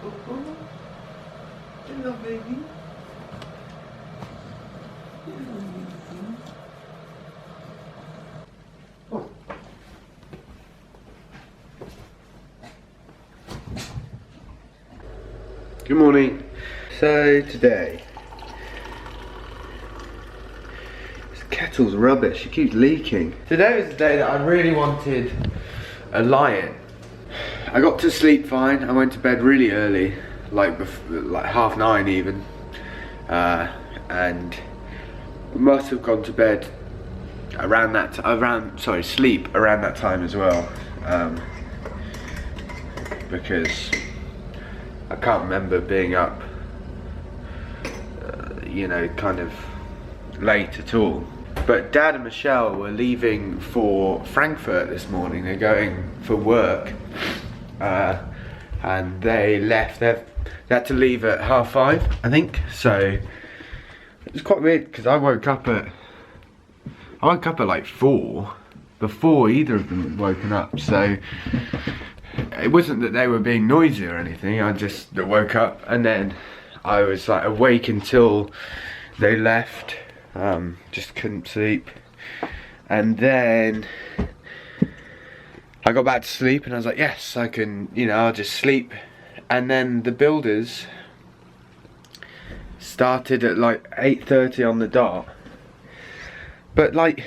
Hello, baby. Hello, baby. Oh. Good morning. So today, this kettle's rubbish. It keeps leaking. Today was the day that I really wanted a lion. I got to sleep fine. I went to bed really early, like 9:30 even, and must have gone to bed around that sleep around that time as well, because I can't remember being up, you know, kind of late at all. But Dad and Michelle were leaving for Frankfurt this morning. They're going for work. And they left. They had to leave at 5:30, I think. So it was quite weird because I woke up at like 4 before either of them had woken up. So it wasn't that they were being noisy or anything. I just woke up and then I was like awake until they left. Just couldn't sleep, and then I got back to sleep and I was like, yes, I can, you know, I'll just sleep. And then the builders started at like 8:30 on the dot. But like,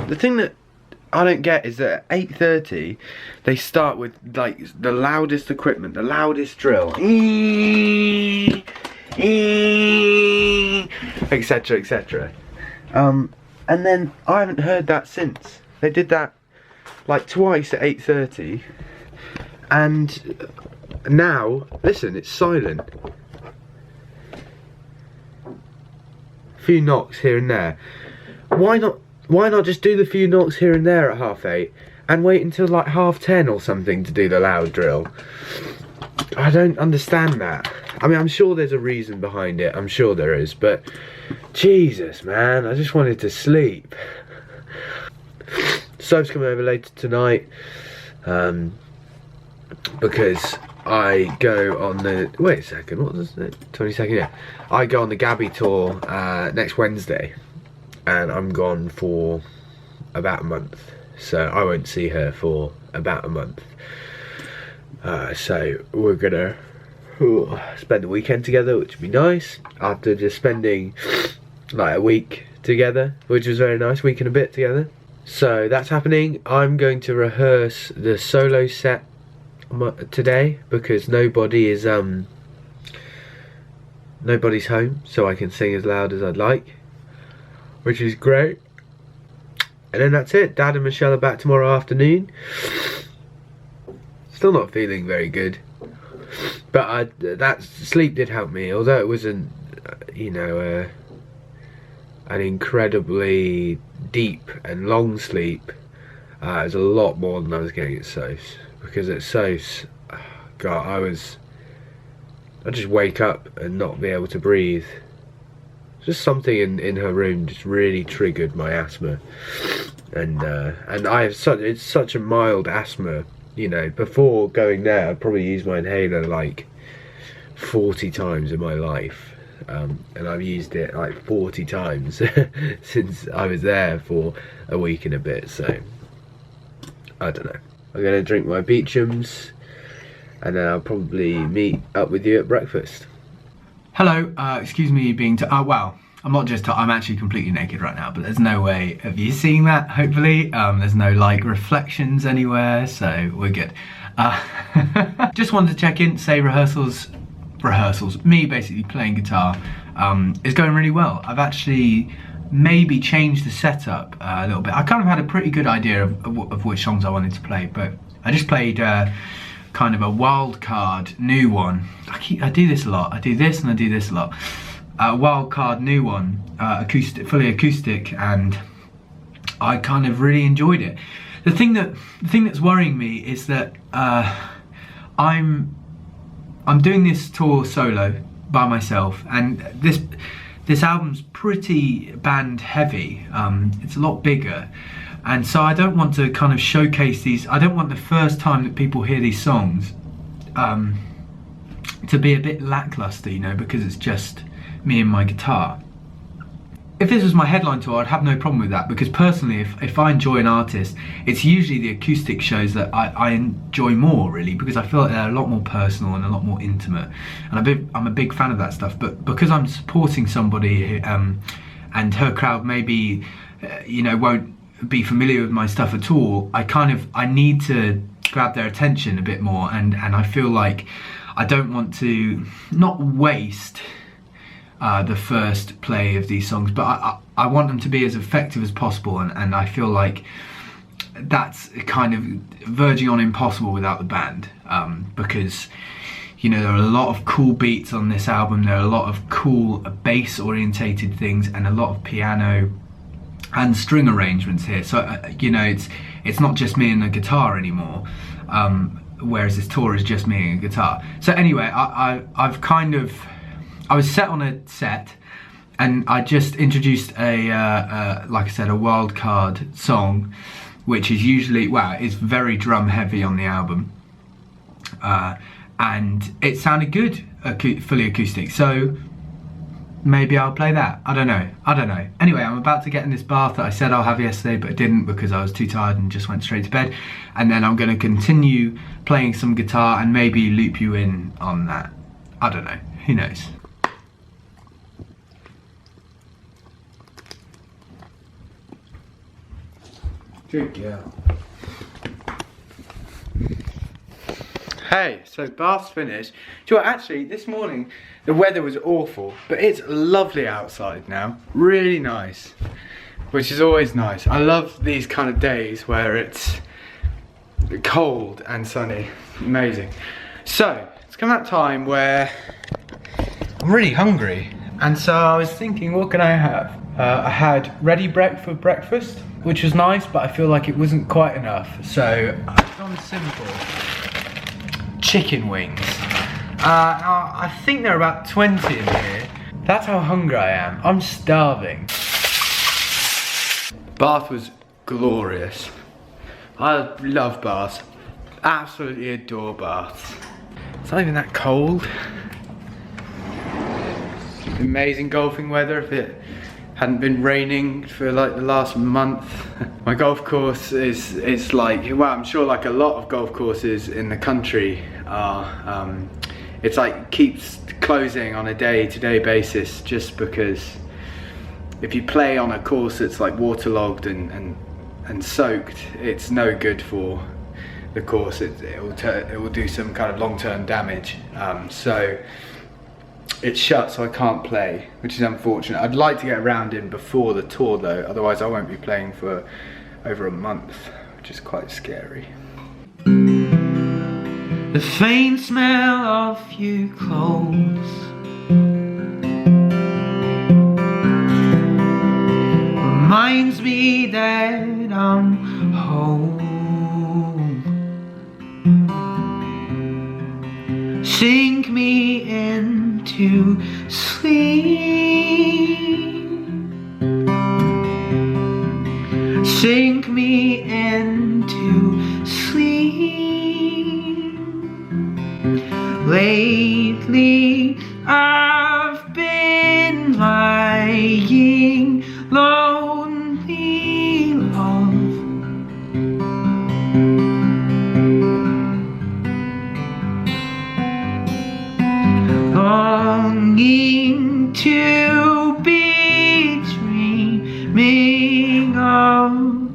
the thing that I don't get is that at 8:30 they start with like the loudest equipment, the loudest drill, etc, etc. And then I haven't heard that since. They did that like twice at 8:30, and now listen, it's silent. A few knocks here and there. Why not just do the few knocks here and there at 8:30 and wait until like 10:30 or something to do the loud drill? I don't understand that. I mean, I'm sure there's a reason behind it, I'm sure there is, but Jesus, man, I just wanted to sleep. Soap's coming over later tonight, because I go on the, wait a second, what was it, 22nd, yeah. I go on the Gabby tour next Wednesday, and I'm gone for about a month, so I won't see her for about a month. So we're gonna spend the weekend together, which would be nice, after just spending like a week together, which was very nice, week and a bit together. So that's happening. I'm going to rehearse the solo set today because nobody's home, so I can sing as loud as I'd like, which is great. And then that's it. Dad and Michelle are back tomorrow afternoon. Still not feeling very good, but that sleep did help me, although it wasn't, you know, an incredibly deep and long sleep. It was a lot more than I was getting at SOS, because at SOS, God, I'd just wake up and not be able to breathe. Just something in her room just really triggered my asthma, and I have it's such a mild asthma. You know, before going there, I'd probably used my inhaler like 40 times in my life. And I've used it like 40 times since I was there for a week and a bit, so I don't know. I'm gonna drink my beechams and then I'll probably meet up with you at breakfast. Hello, excuse me being well, I'm actually completely naked right now, but there's no way of you seeing that, hopefully. There's no like reflections anywhere, so we're good. Just wanted to check in, say rehearsals, me basically playing guitar, is going really well. I've actually maybe changed the setup a little bit. I kind of had a pretty good idea of which songs I wanted to play, but I just played kind of a wild card new one. I do this a lot. I do this and I do this a lot. Wild card new one, acoustic, fully acoustic, and I kind of really enjoyed it. The thing that's worrying me is that I'm doing this tour solo by myself, and this album's pretty band heavy. It's a lot bigger, and so I don't want to kind of showcase these. I don't want the first time that people hear these songs to be a bit lackluster, you know, because it's just me and my guitar. If this was my headline tour, I'd have no problem with that, because personally, if I enjoy an artist, it's usually the acoustic shows that I enjoy more, really, because I feel like they're a lot more personal and a lot more intimate, and I'm a big fan of that stuff. But because I'm supporting somebody who, and her crowd maybe, you know, won't be familiar with my stuff at all, I need to grab their attention a bit more, and I feel like I don't want to not waste the first play of these songs, but I want them to be as effective as possible, and I feel like that's kind of verging on impossible without the band, because, you know, there are a lot of cool beats on this album, there are a lot of cool bass orientated things, and a lot of piano and string arrangements here. So you know, it's not just me and the guitar anymore, whereas this tour is just me and a guitar. So anyway, I was set on a set, and I just introduced like I said, a wild card song, which is usually, it's very drum heavy on the album, and it sounded good, fully acoustic. So maybe I'll play that. I don't know. Anyway, I'm about to get in this bath that I said I'll have yesterday, but I didn't because I was too tired and just went straight to bed. And then I'm going to continue playing some guitar and maybe loop you in on that. I don't know. Who knows? Good girl. Hey, so bath's finished. Do you know what, actually, this morning the weather was awful, but it's lovely outside now. Really nice, which is always nice. I love these kind of days where it's cold and sunny. Amazing. So, it's come that time where I'm really hungry, and so I was thinking, what can I have? I had ready for breakfast, which was nice, but I feel like it wasn't quite enough. So I've gone simple. Chicken wings. I think there are about 20 in here. That's how hungry I am. I'm starving. Bath was glorious. I love baths. Absolutely adore baths. It's not even that cold. Amazing golfing weather if it hadn't been raining for like the last month. My golf course is like, well, I'm sure like a lot of golf courses in the country are, it's like keeps closing on a day-to-day basis, just because if you play on a course that's like waterlogged and soaked, it's no good for the course. It will do some kind of long-term damage. So it's shut, so I can't play, which is unfortunate. I'd like to get around in before the tour though, otherwise I won't be playing for over a month, which is quite scary. The faint smell of your clothes reminds me that I'm home. Sink me into sleep. Sink me into sleep. Lately I've been lying lonely, love. Longing to be dreaming of.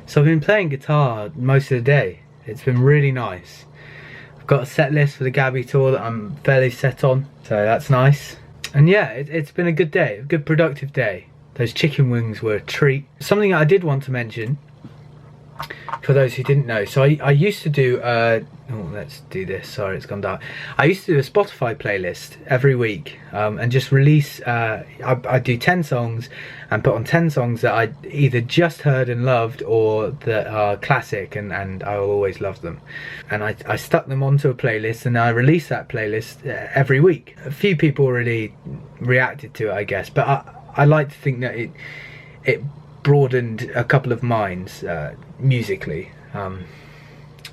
So I've been playing guitar most of the day. It's been really nice. I've got a set list for the Gabby tour that I'm fairly set on, so that's nice. And yeah, it's been a good day, a good productive day. Those chicken wings were a treat. Something I did want to mention, for those who didn't know, so I used to do, let's do this, sorry it's gone dark. I used to do a Spotify playlist every week, and just release, I'd do 10 songs and put on 10 songs that I either just heard and loved or that are classic and I will always love them. And I stuck them onto a playlist and I released that playlist every week. A few people already reacted to it, I guess, but I like to think that it broadened a couple of minds musically,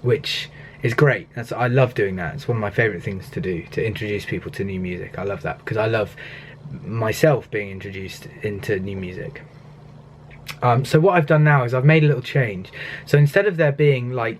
which It's great. I love doing that. It's one of my favourite things to do, to introduce people to new music. I love that because I love myself being introduced into new music. So what I've done now is I've made a little change. So instead of there being like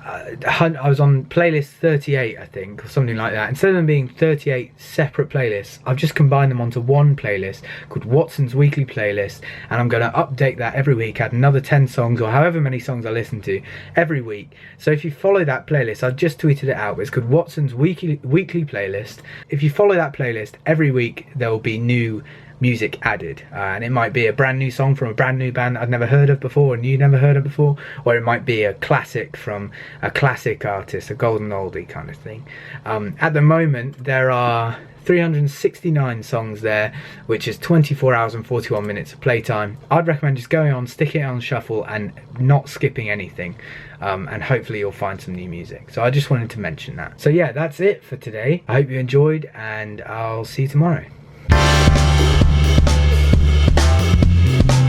I was on playlist 38, I think, or something like that. Instead of them being 38 separate playlists, I've just combined them onto one playlist called Watson's Weekly Playlist, and I'm going to update that every week, add another 10 songs or however many songs I listen to every week. So if you follow that playlist, I've just tweeted it out, but it's called Watson's Weekly Playlist. If you follow that playlist, every week there will be new music added, and it might be a brand new song from a brand new band I've never heard of before and you never heard of before, or it might be a classic from a classic artist, a golden oldie kind of thing. At the moment there are 369 songs there, which is 24 hours and 41 minutes of playtime. I'd recommend just going on, sticking it on shuffle and not skipping anything, and hopefully you'll find some new music. So I just wanted to mention that. So yeah, that's it for today. I hope you enjoyed, and I'll see you tomorrow.